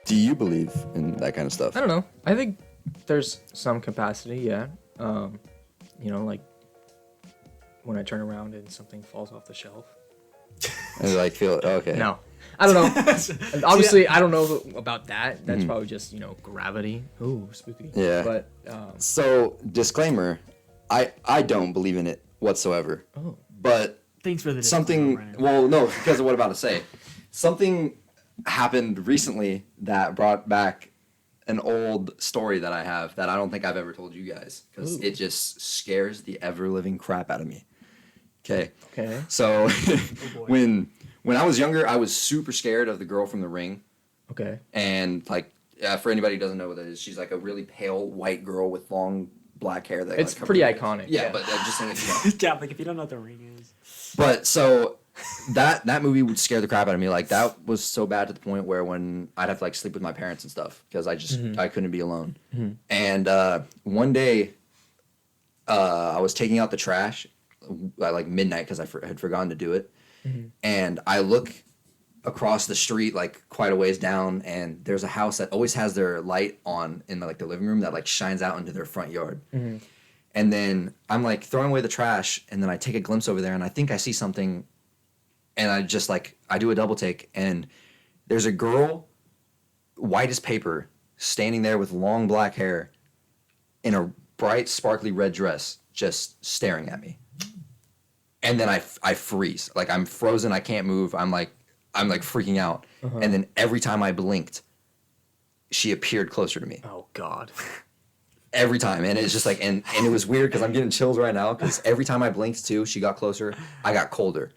Do you believe in that kind of stuff? I don't know. I think there's some capacity, yeah. Like when I turn around and something falls off the shelf. And like feel okay. No, I don't know. Obviously, I don't know about that. That's probably just gravity. Ooh, spooky. Yeah. But So disclaimer, I don't believe in it whatsoever. Oh. But Thanks for the something. disclaimer, Well, no, because of what I'm about to say. Something happened recently that brought back an old story that I have that I don't think I've ever told you guys because it just scares the ever living crap out of me. Okay. So when I was younger, I was super scared of the girl from The Ring. Okay. And like, for anybody who doesn't know what that is, she's like a really pale white girl with long black hair. That It's like, pretty covers- iconic. Yeah, but just saying if you know. Yeah, like if you don't know what The Ring is. But so that movie would scare the crap out of me. Like that was so bad to the point where when I'd have to like sleep with my parents and stuff because I couldn't be alone. And one day, I was taking out the trash at like midnight because I had forgotten to do it, and I look across the street like quite a ways down, and there's a house that always has their light on in the living room that like shines out into their front yard. And then I'm like throwing away the trash, and then I take a glimpse over there, and I think I see something, and I just like I do a double take, and there's a girl, white as paper, standing there with long black hair, in a bright sparkly red dress, just staring at me. And then I freeze, like I'm frozen, I can't move, I'm like freaking out, and then every time I blinked, she appeared closer to me. Oh God. Every time, and it's just like, and it was weird because I'm getting chills right now because every time I blinked too, she got closer, I got colder,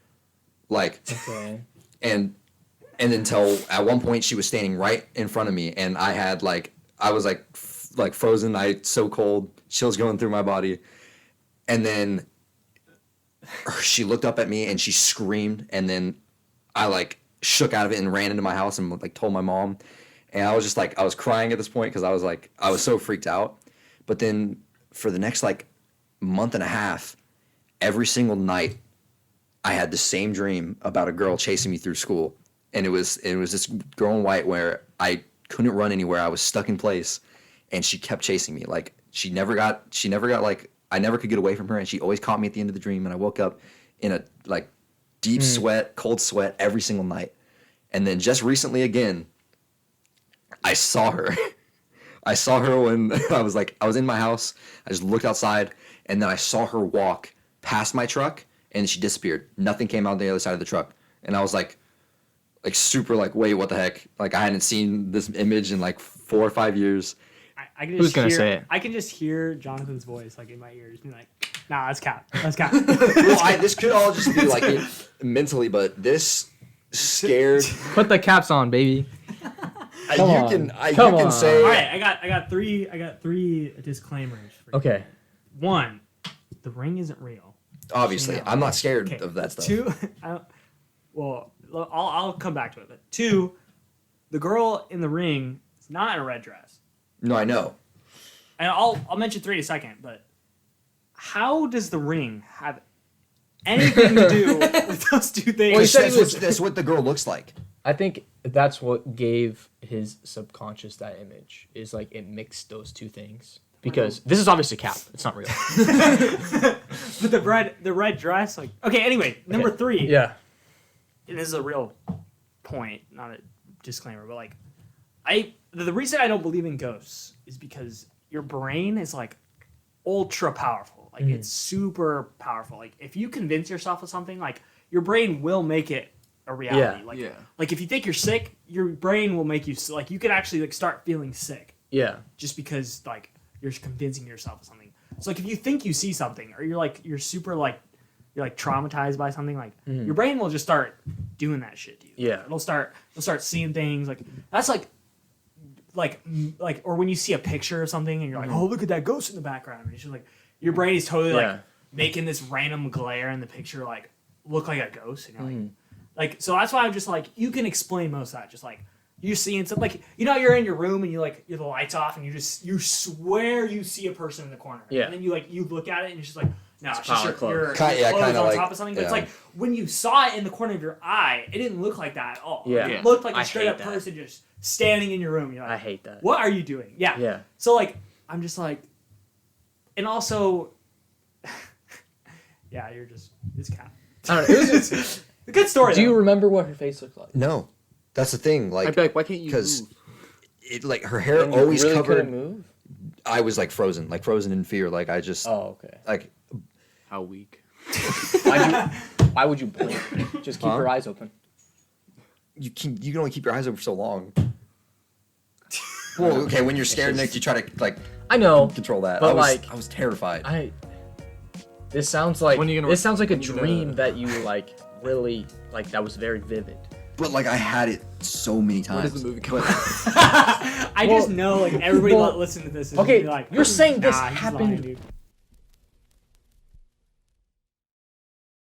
like, Okay. and until at one point she was standing right in front of me, and I had like, I was like frozen, so cold, chills going through my body, and then she looked up at me and she screamed, and then I like shook out of it and ran into my house and like told my mom, and I was just like, I was crying at this point because I was so freaked out. But then for the next like month and a half, every single night, I had the same dream about a girl chasing me through school. And it was this girl in white where I couldn't run anywhere. I was stuck in place, and she kept chasing me. Like she never got like, I never could get away from her, and she always caught me at the end of the dream, and I woke up in a like deep sweat, cold sweat every single night. And then just recently again, I saw her. I saw her when I was in my house. I just looked outside, and then I saw her walk past my truck, and she disappeared. Nothing came out the other side of the truck. And I was like super like, wait, what the heck? Like I hadn't seen this image in like 4 or 5 years. I can just Who's gonna say it? I can just hear Jonathan's voice like in my ears, being like, "Nah, that's cap. That's cap." Well, this could all just be like mentally, but this scared. Put the caps on, baby. You can say. All right, I got three disclaimers. For you. Okay. 1, The Ring isn't real. Obviously, Yeah. I'm not scared Okay. of that stuff. 2, I'll come back to it. But 2, the girl in The Ring is not in a red dress. No, I know. And I'll mention 3 in a second. But how does The Ring have anything to do with those two things? Well, he said That's what the girl looks like. I think that's what gave his subconscious that image. Is like it mixed those two things. Because this is obviously cap. It's not real. But the red dress, like, okay. Anyway, number 3. Yeah. It is a real point, not a disclaimer, but like, the reason I don't believe in ghosts is because your brain is like ultra powerful. Like it's super powerful. Like if you convince yourself of something, like your brain will make it a reality. Yeah. Like if you think you're sick, your brain will make you like you could actually like start feeling sick Yeah. just because like you're convincing yourself of something. So like if you think you see something or you're super like you're like traumatized by something, like your brain will just start doing that shit to you. Yeah. It'll start seeing things like that's like or when you see a picture of something and you're like, oh, look at that ghost in the background. And it's just like your brain is totally like making this random glare in the picture like look like a ghost, and you're like so that's why I'm just like you can explain most of that just like you seeing something like you're in your room and you're the lights off and you swear you see a person in the corner, and then you look at it and it's just like No, it's pile just of clothes. your Yeah, clothes kinda on like- top of something. But it's yeah. like when you saw it in the corner of your eye, it didn't look like that at all. Yeah. It looked like I a straight hate up that. person just standing in your room. You're like, I hate that. what are you doing? Yeah. Yeah. So like, I'm just like, and also, yeah, you're just this cat. I don't know. It was just, A good story. do you though. remember what her face looked like? No, that's the thing. I'd Like, be like, why can't you because move? it like her hair And you always really covered. couldn't move? I was like frozen in fear. Like I just Oh, okay. like How weak. Why would you blink? Just keep Huh? your eyes open. you can only keep your eyes open for so long. Well, okay, when you're scared, Nick, you try to like I know. control that. But, I was terrified. This sounds like When are you gonna- this sounds like a when you gonna- dream that you like really like that was very vivid. But like I had it so many What times. is the movie called? I just know like everybody well, listen to this. Is Okay, gonna be like, you're saying this nah, he's happened lying, dude.